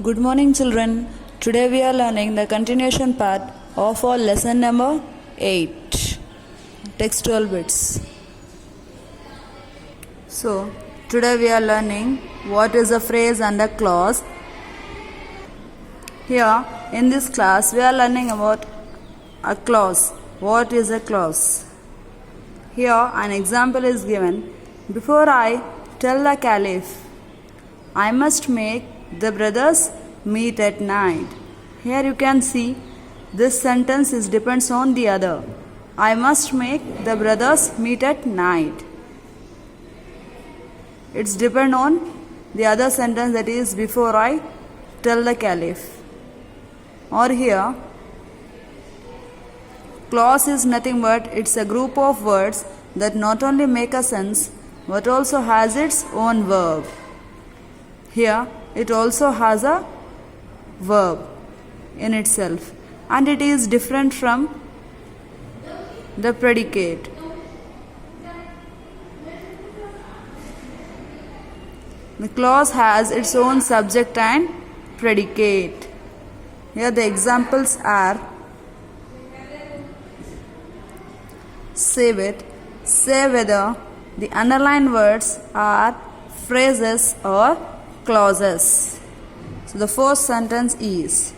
Good morning, children. Today we are learning the continuation part of our lesson number 8, textual bits. So, today we are learning what is a phrase and a clause. Here, in this class, we are learning about a clause. What is a clause? Here, an example is given. Before I tell the caliph, I must make the brothers meet at night. Here you can see this sentence depends on the other. I must make the brothers meet at night. It's depend on the other sentence, that is before I tell the caliph. Or here, clause is nothing but it's a group of words that not only make a sense but also has its own verb. Here it also has a verb in itself and it is different from the predicate. The clause has its own subject and predicate. Here the examples are: say with, say whether. The underlined words are phrases or clauses. So the first sentence is: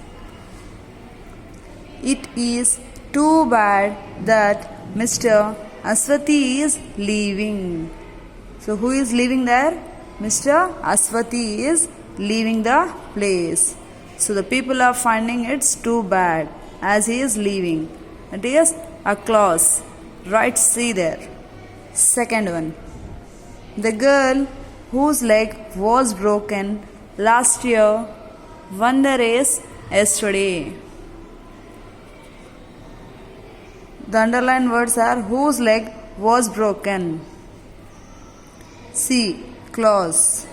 it is too bad that Mr. Aswati is leaving. So who is leaving there? Mr. Aswati is leaving the place. So the people are finding it's too bad as he is leaving. It is a clause. Write C there. Second one. The girl whose leg was broken last year won the race yesterday. The underlined words are whose leg was broken. C. Clause.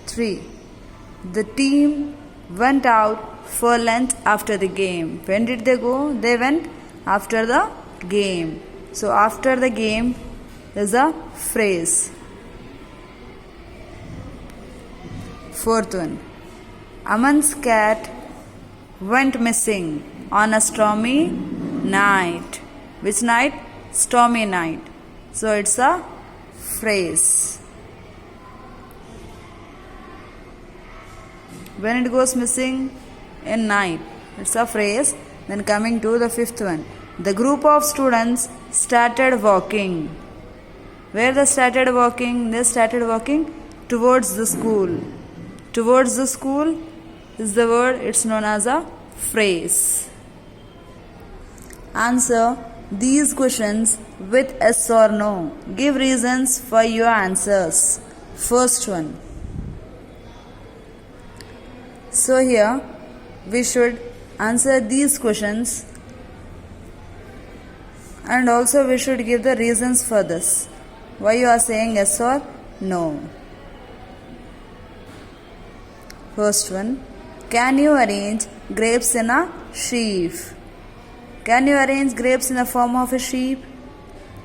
3. The team went out for lunch after the game. When did they go? They went after the game. So after the game is a phrase. Fourth one. Aman's cat went missing on a stormy night. Which night? Stormy night. So it's a phrase. When it goes missing? In night. It's a phrase. Then coming to the fifth one. The group of students started walking. Where they started walking? They started walking towards the school. Towards the school is the word, it's known as a phrase. Answer these questions with yes or no. Give reasons for your answers. First one. So here we should answer these questions and also we should give the reasons for this. Why you are saying yes or no. First one. Can you arrange grapes in a sheaf? Can you arrange grapes in the form of a sheaf?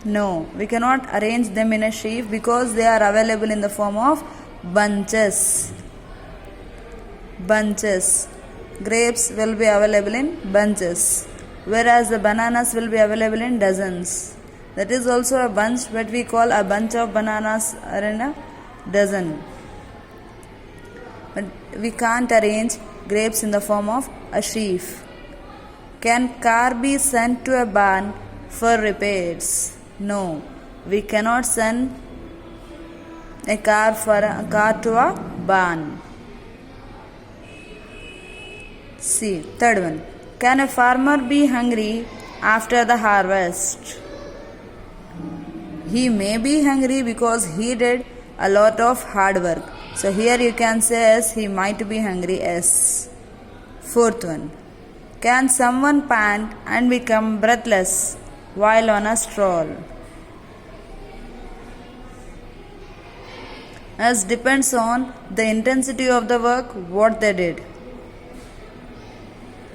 No, we cannot arrange them in a sheaf because they are available in the form of bunches. Bunches. Grapes will be available in bunches, whereas the bananas will be available in dozens. That is also a bunch, but we call a bunch of bananas are in a dozen. But we can't arrange grapes in the form of a sheaf. Can car be sent to a barn for repairs? No, we cannot send a car to a barn. C. Third one. Can a farmer be hungry after the harvest? He may be hungry because he did a lot of hard work. So here you can say yes, he might be hungry. Yes. Fourth one. Can someone pant and become breathless while on a stroll? As depends on the intensity of the work, what they did.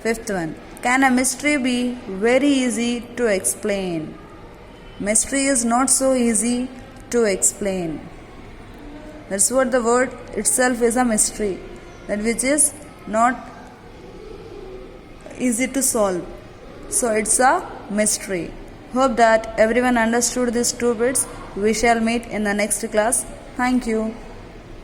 Fifth one. Can a mystery be very easy to explain? Mystery is not so easy to explain. That's what the word itself is, a mystery, that which is not easy to solve. So it's a mystery. Hope that everyone understood these 2 bits. We shall meet in the next class. Thank you.